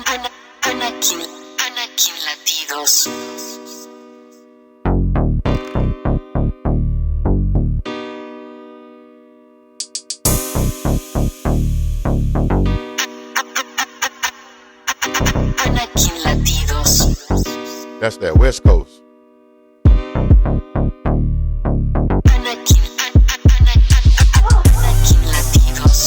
Anakin, Anakin Latidos. Anakin Latidos. That's that West Coast. Anakin, Anakin Latidos.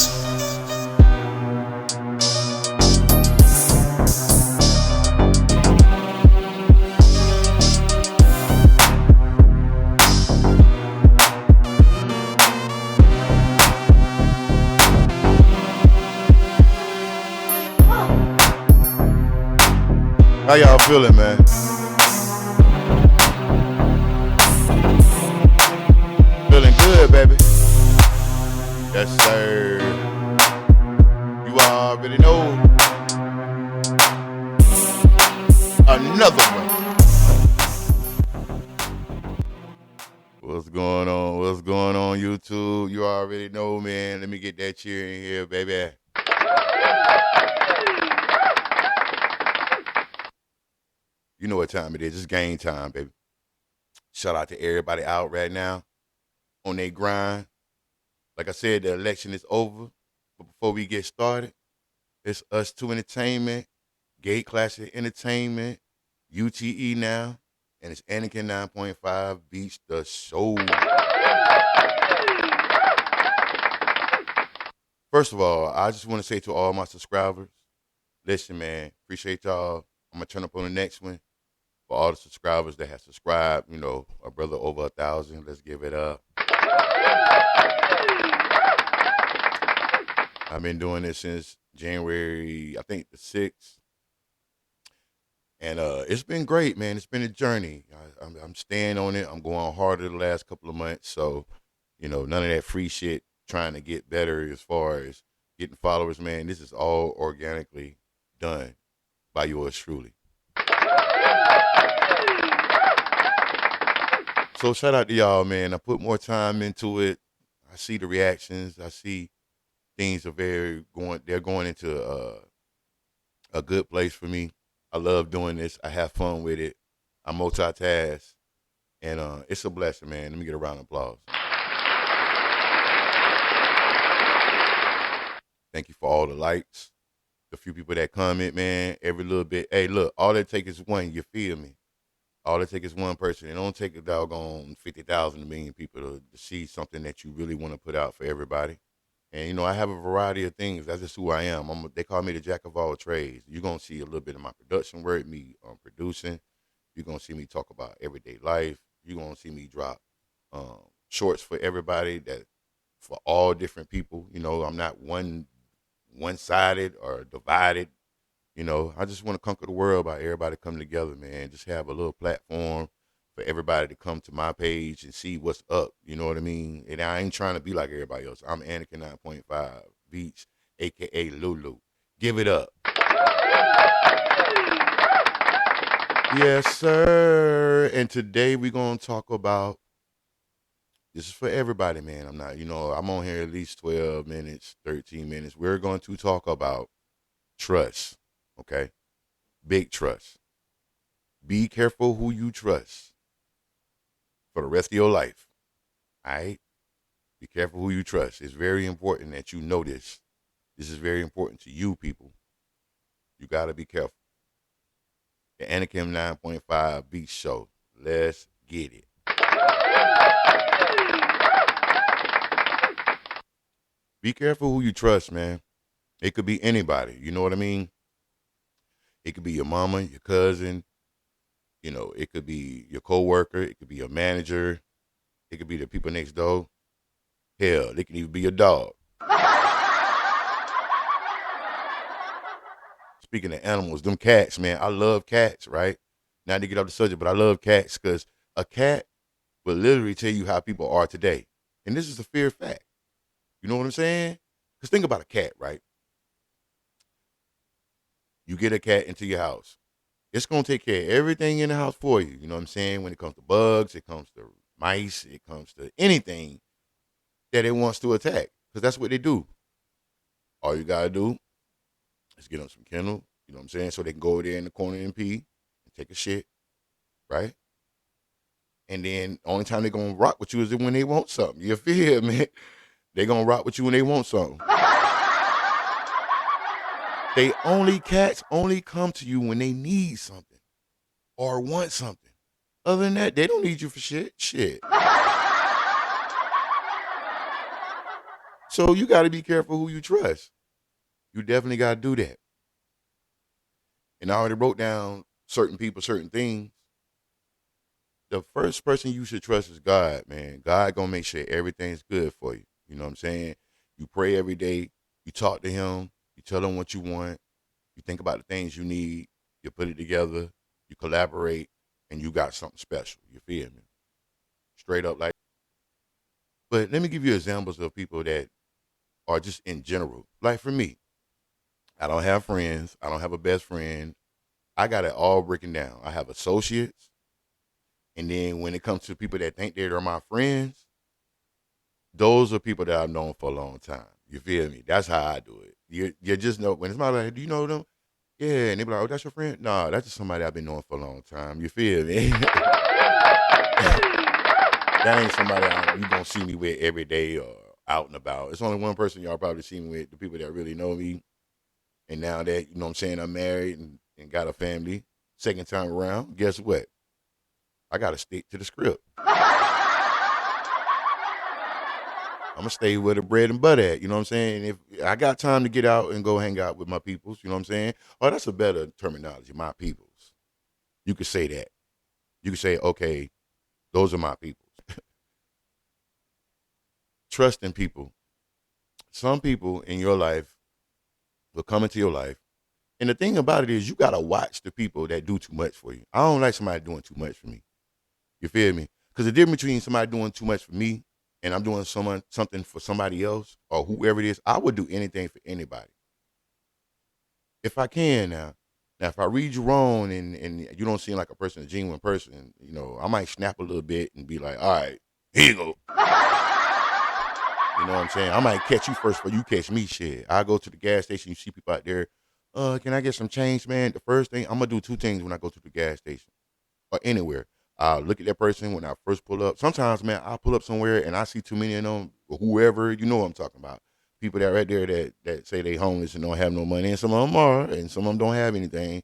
How y'all feeling, man? Feeling good, baby. Yes, sir. You already know. Another one. What's going on? What's going on, YouTube? You already know, man. Let me get that cheer in here, baby. You know what time it is. It's game time, baby. Shout out to everybody out right now on their grind. Like I said, the election is over. But before we get started, it's Us 2 Entertainment, Gay Classic Entertainment, UTE now, and it's Anakin 9.5 Beats the Show. First of all, I just want to say to all my subscribers, listen, man, appreciate y'all. I'm going to turn up on the next one. For all the subscribers that have subscribed, you know, a brother over 1,000, let's give it up. I've been doing this since January, I think the 6th. And it's been great, man. It's been a journey. I'm staying on it. I'm going harder the last couple of months. So, you know, none of that free shit trying to get better as far as getting followers, man. This is all organically done by yours truly. So shout out to y'all, man. I put more time into it. I see the reactions. I see things are they're going into a good place for me. I love doing this. I have fun with it. I multitask. And it's a blessing, man. Let me get a round of applause. Thank you for all the likes. The few people that comment, man, every little bit. Hey, look, all it takes is one. You feel me? All it takes is one person. It don't take a doggone 50,000 million people to see something that you really want to put out for everybody. And, you know, I have a variety of things. That's just who I am. They call me the jack of all trades. You're going to see a little bit of my production work, me producing. You're going to see me talk about everyday life. You're going to see me drop shorts for everybody, that for all different people. You know, I'm not one-sided or divided. You know, I just want to conquer the world by everybody coming together, man. Just have a little platform for everybody to come to my page and see what's up. You know what I mean? And I ain't trying to be like everybody else. I'm Anakin 9.5 Beats, a.k.a. Lulu. Give it up. Yes, sir. And today we're going to talk about, this is for everybody, man. I'm on here at least 12 minutes, 13 minutes. We're going to talk about trust. Okay, big trust. Be careful who you trust for the rest of your life. All right? Be careful who you trust. It's very important that you know this. This is very important to you, people. You got to be careful. The Anakin 9.5 Beat Show. Let's get it. Be careful who you trust, man. It could be anybody. You know what I mean? It could be your mama, your cousin. You know, it could be your coworker. It could be your manager. It could be the people next door. Hell, it can even be your dog. Speaking of animals, them cats, man, I love cats, right? Not to get off the subject, but I love cats because a cat will literally tell you how people are today. And this is a fair fact. You know what I'm saying? Because think about a cat, right? You get a cat into your house. It's going to take care of everything in the house for you. You know what I'm saying? When it comes to bugs, it comes to mice, it comes to anything that it wants to attack. Because that's what they do. All you got to do is get them some kennel, You know what I'm saying? So they can go over there in the corner and pee and take a shit, right? And then the only time they're gonna rock with you is when they want something. You feel me? They gonna rock with you when they want something. Cats only come to you when they need something or want something. Other than that, they don't need you for shit. Shit. So you gotta be careful who you trust. You definitely gotta do that. And I already wrote down certain people, certain things. The first person you should trust is God, man. God gonna make sure everything's good for you. You know what I'm saying? You pray every day. You talk to him. You tell him what you want. You think about the things you need. You put it together. You collaborate, and you got something special. You feel me? Straight up like. But let me give you examples of people that are just in general. Like for me, I don't have friends. I don't have a best friend. I got it all breaking down. I have associates. And then when it comes to people that think they're my friends, those are people that I've known for a long time. You feel me? That's how I do it. You just know when it's my like, do you know them? Yeah, and they be like, oh, that's your friend? No, that's just somebody I've been knowing for a long time. You feel me? That ain't somebody you gonna see me with every day or out and about. It's only one person y'all probably see me with, the people that really know me. And now that, you know what I'm saying, I'm married and got a family, second time around, guess what? I gotta stick to the script. I'm gonna stay where the bread and butter at. You know what I'm saying? If I got time to get out and go hang out with my peoples, you know what I'm saying? Oh, that's a better terminology, my peoples. You could say that. You could say, okay, those are my peoples. Trusting people. Some people in your life will come into your life. And the thing about it is you gotta watch the people that do too much for you. I don't like somebody doing too much for me. You feel me? Because the difference between somebody doing too much for me and I'm doing something for somebody else or whoever it is, I would do anything for anybody. If I can now. Now, if I read you wrong and you don't seem like a genuine person, you know, I might snap a little bit and be like, all right, here you go. You know what I'm saying? I might catch you first before you catch me. Shit. I go to the gas station, you see people out there, can I get some change, man? The first thing, I'm going to do two things when I go to the gas station or anywhere. I'll look at that person when I first pull up. Sometimes, man, I'll pull up somewhere and I see too many of them, or whoever, you know what I'm talking about. People that right there that say they homeless and don't have no money, and some of them are, and some of them don't have anything.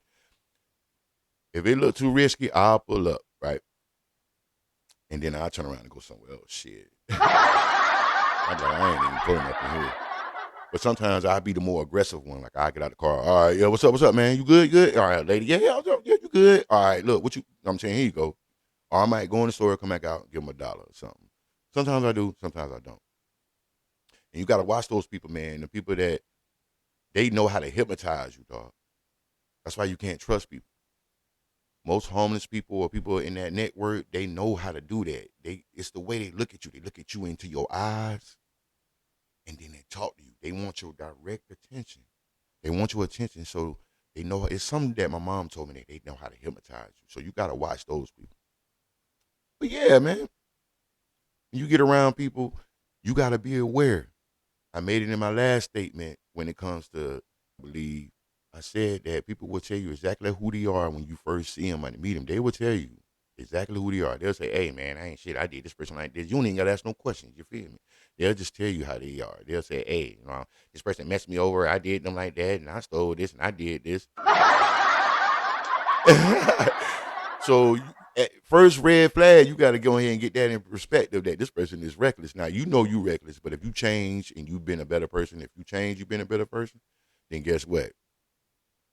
If it look too risky, I'll pull up, right? And then I'll turn around and go somewhere else. Shit. I'm like, I ain't even pulling up in here. But sometimes I'll be the more aggressive one. Like I get out the car. All right, yeah, what's up, man? You good? Good? All right, lady. Yeah, you good? All right, look, I'm saying, here you go. Or I might go in the store, come back out, give them $1 or something. Sometimes I do, sometimes I don't. And you got to watch those people, man. The people that they know how to hypnotize you, dog. That's why you can't trust people. Most homeless people or people in that network, they know how to do that. It's the way they look at you. They look at you into your eyes, and then they talk to you. They want your direct attention. They want your attention, so they know. It's something that my mom told me that they know how to hypnotize you. So you got to watch those people. But yeah, man, when you get around people, you got to be aware. I made it in my last statement when it comes to believe. I said that people will tell you exactly who they are when you first see them and meet them. They will tell you exactly who they are. They'll say, hey, man, I ain't shit. I did this person like this. You don't even got to ask no questions. You feel me? They'll just tell you how they are. They'll say, hey, you know, this person messed me over. I did them like that, and I stole this, and I did this. So at first red flag, you got to go ahead and get that in perspective that this person is reckless. Now, you know you reckless, but if you change and you've been a better person, if you change, you've been a better person, then guess what?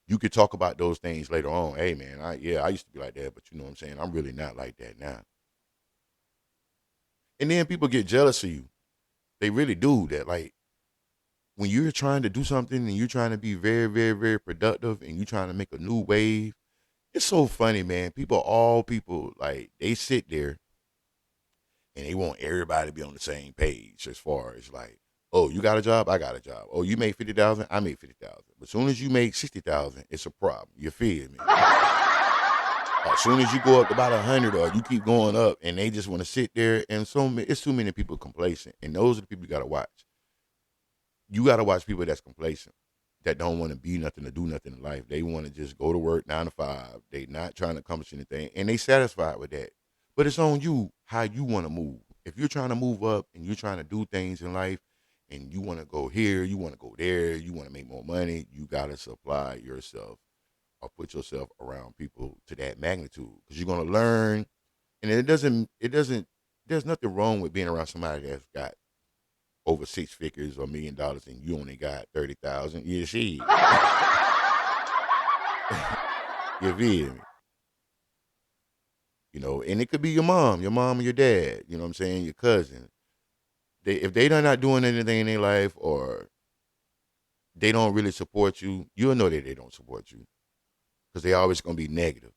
You could talk about those things later on. Hey, man, I used to be like that, but you know what I'm saying? I'm really not like that now. And then people get jealous of you. They really do that. Like, when you're trying to do something and you're trying to be very, very, very productive and you're trying to make a new wave, it's so funny, man. All people, like, they sit there and they want everybody to be on the same page as far as like, oh, you got a job, I got a job. Oh, you make 50,000, I make 50,000. But as soon as you make 60,000, it's a problem. You feel me? As soon as you go up to about 100, or you keep going up, and they just want to sit there, and it's too many people complacent, and those are the people you got to watch. You got to watch people that's complacent. that don't want to be nothing or do nothing in life. They want to just go to work 9 to 5. They not trying to accomplish anything, and they satisfied with that. But it's on you how you want to move. If you're trying to move up and you're trying to do things in life, and you want to go here, you want to go there, you want to make more money, you gotta supply yourself or put yourself around people to that magnitude because you're gonna learn. And it doesn't. There's nothing wrong with being around somebody that's got over 6 figures or $1 million and you only got 30,000. You see, you feel me? And it could be your mom and your dad. You know what I'm saying? Your cousin. If they are not doing anything in their life or they don't really support you, you'll know that they don't support you because they always gonna be negative.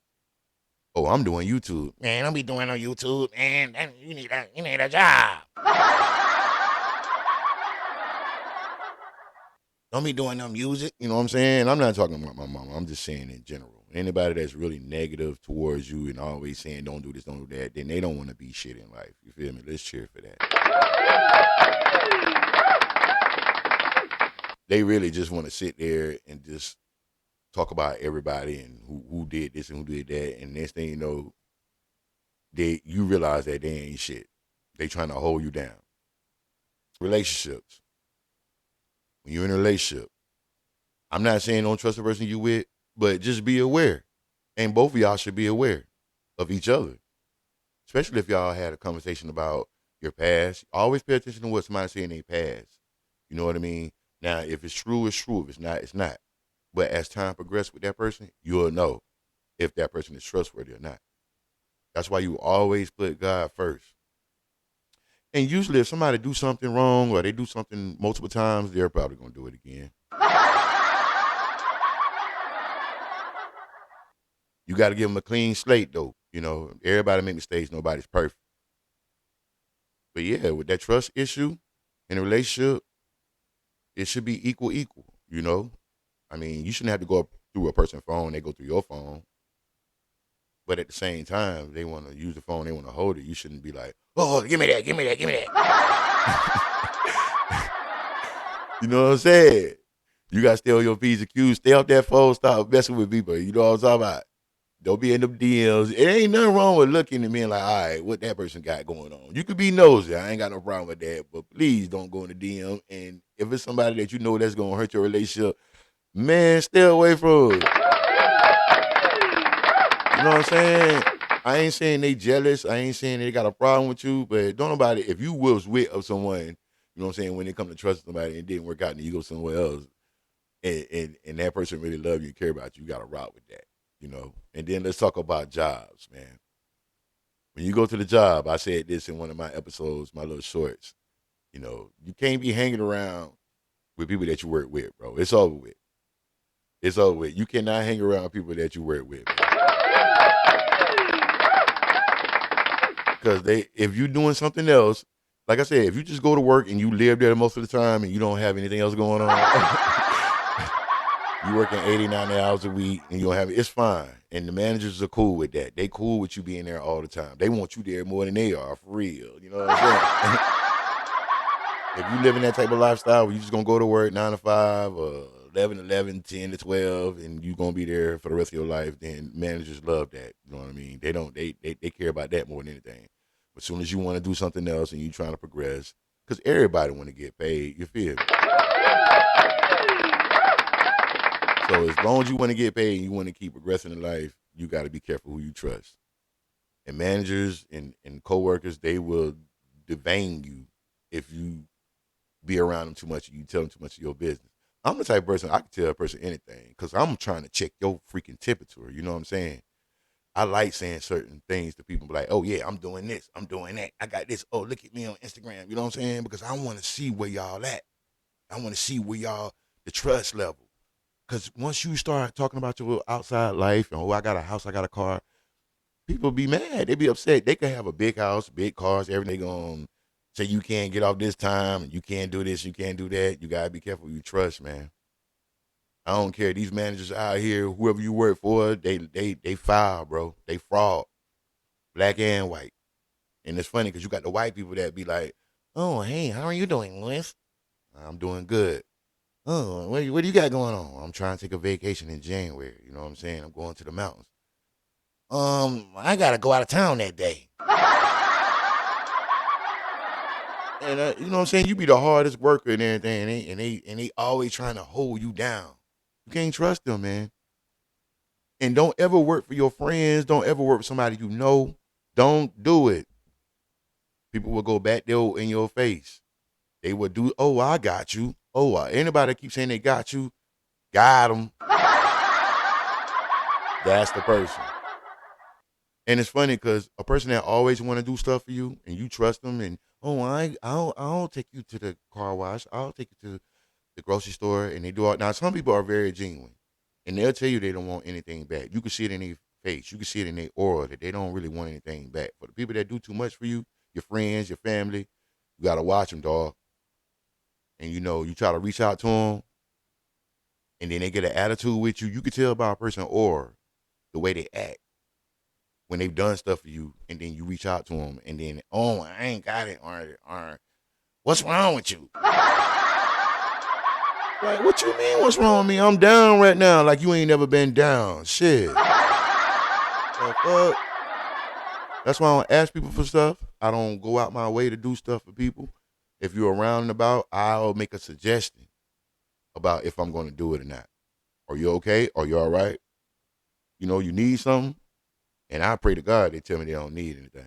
Oh, I'm doing YouTube. Man, don't be doing on YouTube, man. You need a job. Don't be doing no music. You know what I'm saying? I'm not talking about my mama. I'm just saying in general. Anybody that's really negative towards you and always saying don't do this, don't do that, then they don't want to be shit in life. You feel me? Let's cheer for that. They really just want to sit there and just talk about everybody and who did this and who did that. And next thing you know, you realize that they ain't shit. They trying to hold you down. Relationships. When you're in a relationship, I'm not saying don't trust the person you with, but just be aware. And both of y'all should be aware of each other. Especially if y'all had a conversation about your past. Always pay attention to what somebody say in their past. You know what I mean? Now, if it's true, it's true. If it's not, it's not. But as time progresses with that person, you'll know if that person is trustworthy or not. That's why you always put God first. And usually if somebody do something wrong or they do something multiple times, they're probably going to do it again. You got to give them a clean slate, though. Everybody make mistakes. Nobody's perfect. But yeah, with that trust issue in a relationship, it should be equal. I mean, you shouldn't have to go through a person's phone. They go through your phone. But at the same time, they want to use the phone. They want to hold it. You shouldn't be like, oh, give me that, give me that, give me that. You know what I'm saying? You got to stay on your P's and Q's. Stay off that phone. Stop messing with people. You know what I'm talking about? Don't be in them DMs. It ain't nothing wrong with looking at me and like, all right, what that person got going on. You could be nosy. I ain't got no problem with that. But please don't go in the DM. And if it's somebody that you know that's going to hurt your relationship, man, stay away from it. You know what I'm saying? I ain't saying they jealous. I ain't saying they got a problem with you. But don't nobody, if you was with of someone, you know what I'm saying, when they come to trust somebody and it didn't work out and you go somewhere else, and that person really love you and care about you, you got to rock with that. And then let's talk about jobs, man. When you go to the job, I said this in one of my episodes, my little shorts. You can't be hanging around with people that you work with, bro. It's over with. It's over with. You cannot hang around people that you work with, because if you're doing something else, like I said, if you just go to work and you live there most of the time and you don't have anything else going on. You working 80, 90 hours a week and you don't have it. It's fine. And the managers are cool with that. They cool with you being there all the time. They want you there more than they are, for real. You know what I'm saying? If you live in that type of lifestyle where you just going to go to work 9 to 5 or 11 to 11, 10 to 12, and you're going to be there for the rest of your life, then managers love that. You know what I mean? They care about that more than anything. But as soon as you want to do something else and you trying to progress, because everybody want to get paid, you feel me? So as long as you want to get paid and you want to keep progressing in life, you got to be careful who you trust. And managers and coworkers, they will devain you if you be around them too much and you tell them too much of your business. I'm the type of person, I can tell a person anything because I'm trying to check your freaking temperature. You know what I'm saying? I like saying certain things to people like, oh, yeah, I'm doing this. I'm doing that. I got this. Oh, look at me on Instagram. You know what I'm saying? Because I want to see where y'all at. I want to see where y'all, the trust level. Because once you start talking about your outside life and, oh, I got a house, I got a car, people be mad. They be upset. They could have a big house, big cars, everything. They going to say you can't get off this time, and you can't do this, you can't do that. You got to be careful who you trust, man. I don't care. These managers out here, whoever you work for, they foul, bro. They fraud, black and white. And it's funny because you got the white people that be like, oh, hey, how are you doing, Louis? I'm doing good. Oh, what do you got going on? I'm trying to take a vacation in January. You know what I'm saying? I'm going to the mountains. I gotta go out of town that day. And you know what I'm saying? You be the hardest worker and everything, and they always trying to hold you down. You can't trust them, man. And don't ever work for your friends. Don't ever work for somebody you know. Don't do it. People will go back there in your face. They would do, oh, I got you. Oh, anybody that keeps saying they got them. That's the person. And it's funny because a person that always want to do stuff for you and you trust them and, oh, I'll take you to the car wash. I'll take you to the grocery store. And they do all. Now, some people are very genuine and they'll tell you they don't want anything back. You can see it in their face. You can see it in their aura that they don't really want anything back. For the people that do too much for you, your friends, your family, you got to watch them, dog. And you try to reach out to them and then they get an attitude with you. You can tell by a person or the way they act when they've done stuff for you, and then you reach out to them, and then, oh, I ain't got it, or what's wrong with you? Like, what you mean, what's wrong with me? I'm down right now, like you ain't never been down. Shit. The fuck? That's why I don't ask people for stuff. I don't go out my way to do stuff for people. If you're around and about, I'll make a suggestion about if I'm going to do it or not. Are you okay? Are you all right? You need something? And I pray to God they tell me they don't need anything.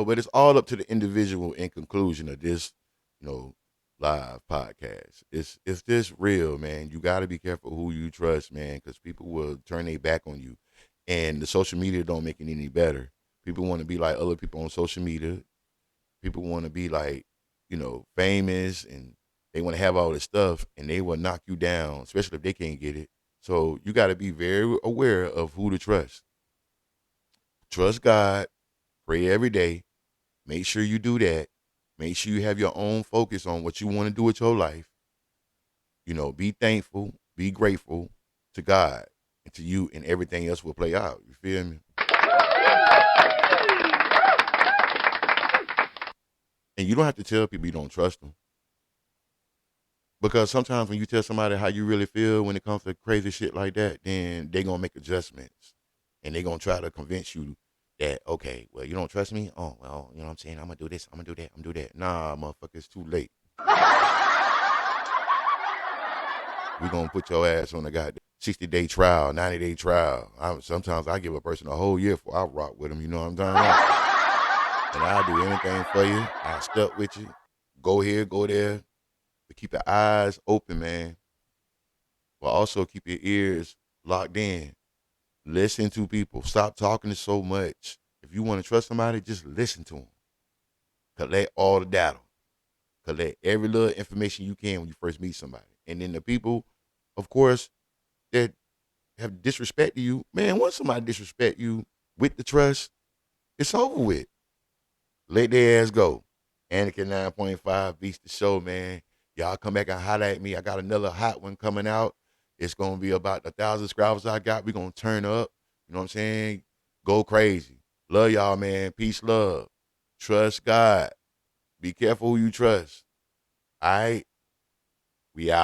But it's all up to the individual in conclusion of this, live podcast. It's this real, man. You got to be careful who you trust, man, because people will turn their back on you. And the social media don't make it any better. People want to be like other people on social media. People want to be like, famous, and they want to have all this stuff, and they will knock you down, especially if they can't get it. So you got to be very aware of who to trust. Trust God. Pray every day. Make sure you do that. Make sure you have your own focus on what you want to do with your life. Be thankful, be grateful to God and to you, and everything else will play out. You feel me? And you don't have to tell people you don't trust them. Because sometimes when you tell somebody how you really feel when it comes to crazy shit like that, then they going to make adjustments. And they going to try to convince you that, okay, well, you don't trust me? Oh, well, you know what I'm saying? I'm going to do this, I'm going to do that, I'm going to do that. Nah, motherfucker, it's too late. We going to put your ass on a goddamn 60-day trial, 90-day trial. Sometimes I give a person a whole year before I rock with them, you know what I'm talking about? And I'll do anything for you. I'll stuck with you. Go here, go there. But keep your eyes open, man. But also keep your ears locked in. Listen to people. Stop talking so much. If you want to trust somebody, just listen to them. Collect all the data. Collect every little information you can when you first meet somebody. And then the people, of course, that have disrespected you, man, once somebody disrespect you with the trust, it's over with. Let their ass go. Anakin 9.5 beats the show, man. Y'all come back and holler at me. I got another hot one coming out. It's going to be about 1,000 subscribers I got. We're going to turn up. You know what I'm saying? Go crazy. Love y'all, man. Peace, love. Trust God. Be careful who you trust. All right? We out.